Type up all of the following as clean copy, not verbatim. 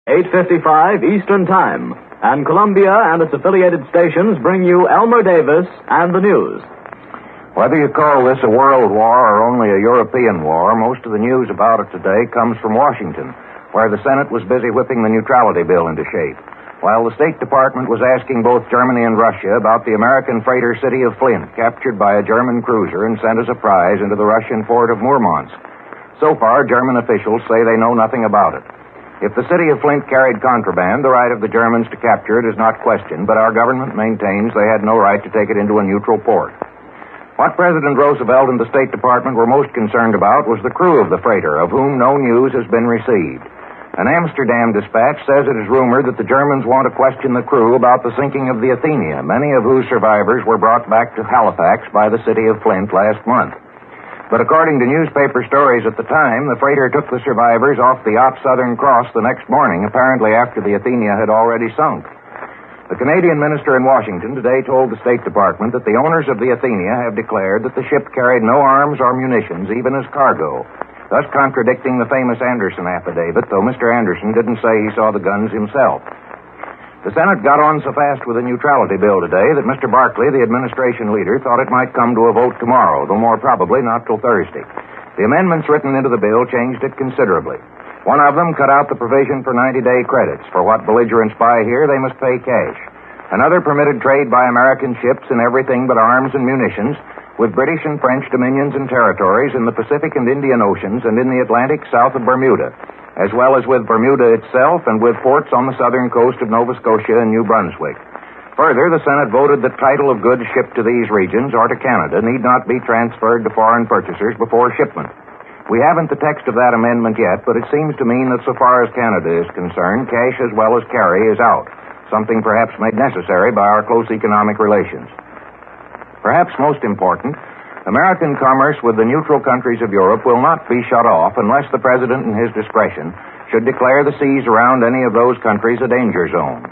8:55 Eastern Time, and Columbia and its affiliated stations bring you Elmer Davis and the news. Whether you call this a world war or only a European war, most of the news about it today comes from Washington, where the Senate was busy whipping the neutrality bill into shape, while the State Department was asking both Germany and Russia about the American freighter city of Flint, captured by a German cruiser and sent as a prize into the Russian port of Murmansk. So far, German officials say they know nothing about it. If the city of Flint carried contraband, the right of the Germans to capture it is not questioned, but our government maintains they had no right to take it into a neutral port. What President Roosevelt and the State Department were most concerned about was the crew of the freighter, of whom no news has been received. An Amsterdam dispatch says it is rumored that the Germans want to question the crew about the sinking of the Athenia, many of whose survivors were brought back to Halifax by the city of Flint last month. But according to newspaper stories at the time, the freighter took the survivors off the yacht Southern Cross the next morning, apparently after the Athenia had already sunk. The Canadian minister in Washington today told the State Department that the owners of the Athenia have declared that the ship carried no arms or munitions, even as cargo, thus contradicting the famous Anderson affidavit, though Mr. Anderson didn't say he saw the guns himself. The Senate got on so fast with the neutrality bill today that Mr. Barkley, the administration leader, thought it might come to a vote tomorrow, though more probably not till Thursday. The amendments written into the bill changed it considerably. One of them cut out the provision for 90-day credits. For what belligerents buy here, they must pay cash. Another permitted trade by American ships in everything but arms and munitions with British and French dominions and territories in the Pacific and Indian Oceans and in the Atlantic south of Bermuda, as well as with Bermuda itself and with ports on the southern coast of Nova Scotia and New Brunswick. Further, the Senate voted that title of goods shipped to these regions or to Canada need not be transferred to foreign purchasers before shipment. We haven't the text of that amendment yet, but it seems to mean that so far as Canada is concerned, cash as well as carry is out, something perhaps made necessary by our close economic relations. Perhaps most important, American commerce with the neutral countries of Europe will not be shut off unless the President in his discretion should declare the seas around any of those countries a danger zone.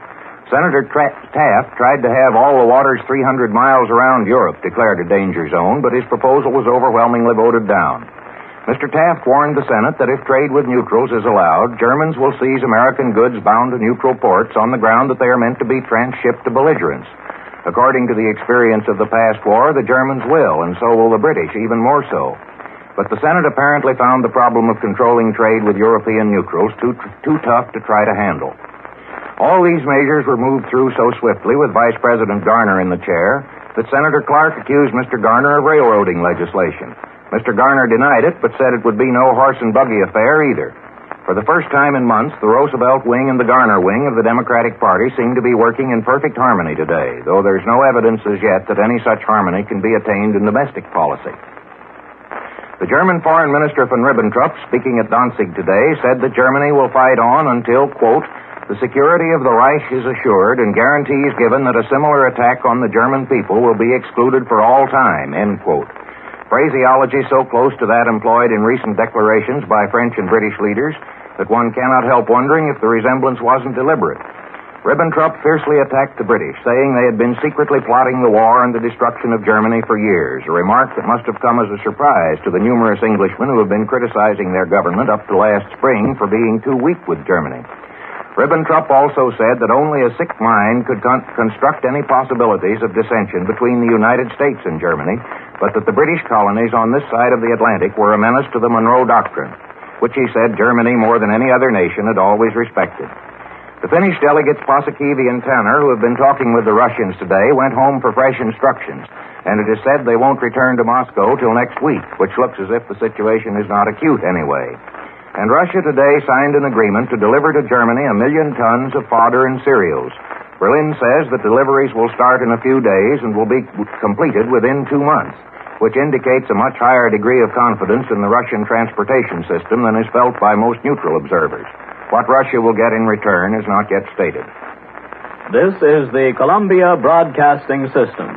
Senator Taft tried to have all the waters 300 miles around Europe declared a danger zone, but his proposal was overwhelmingly voted down. Mr. Taft warned the Senate that if trade with neutrals is allowed, Germans will seize American goods bound to neutral ports on the ground that they are meant to be transshipped to belligerents. According to the experience of the past war, the Germans will, and so will the British, even more so. But the Senate apparently found the problem of controlling trade with European neutrals too tough to try to handle. All these measures were moved through so swiftly with Vice President Garner in the chair that Senator Clark accused Mr. Garner of railroading legislation. Mr. Garner denied it, but said it would be no horse and buggy affair either. For the first time in months, the Roosevelt wing and the Garner wing of the Democratic Party seem to be working in perfect harmony today, though there's no evidence as yet that any such harmony can be attained in domestic policy. The German Foreign Minister von Ribbentrop, speaking at Danzig today, said that Germany will fight on until, quote, the security of the Reich is assured and guarantees given that a similar attack on the German people will be excluded for all time, end quote. Phraseology so close to that employed in recent declarations by French and British leaders that one cannot help wondering if the resemblance wasn't deliberate. Ribbentrop fiercely attacked the British, saying they had been secretly plotting the war and the destruction of Germany for years, a remark that must have come as a surprise to the numerous Englishmen who have been criticizing their government up to last spring for being too weak with Germany. Ribbentrop also said that only a sick mind could construct any possibilities of dissension between the United States and Germany, but that the British colonies on this side of the Atlantic were a menace to the Monroe Doctrine, which he said Germany, more than any other nation, had always respected. The Finnish delegates Paasikivi and Tanner, who have been talking with the Russians today, went home for fresh instructions, and it is said they won't return to Moscow till next week, which looks as if the situation is not acute anyway. And Russia today signed an agreement to deliver to Germany 1 million tons of fodder and cereals. Berlin says that deliveries will start in a few days and will be completed within 2 months, which indicates a much higher degree of confidence in the Russian transportation system than is felt by most neutral observers. What Russia will get in return is not yet stated. This is the Columbia Broadcasting System.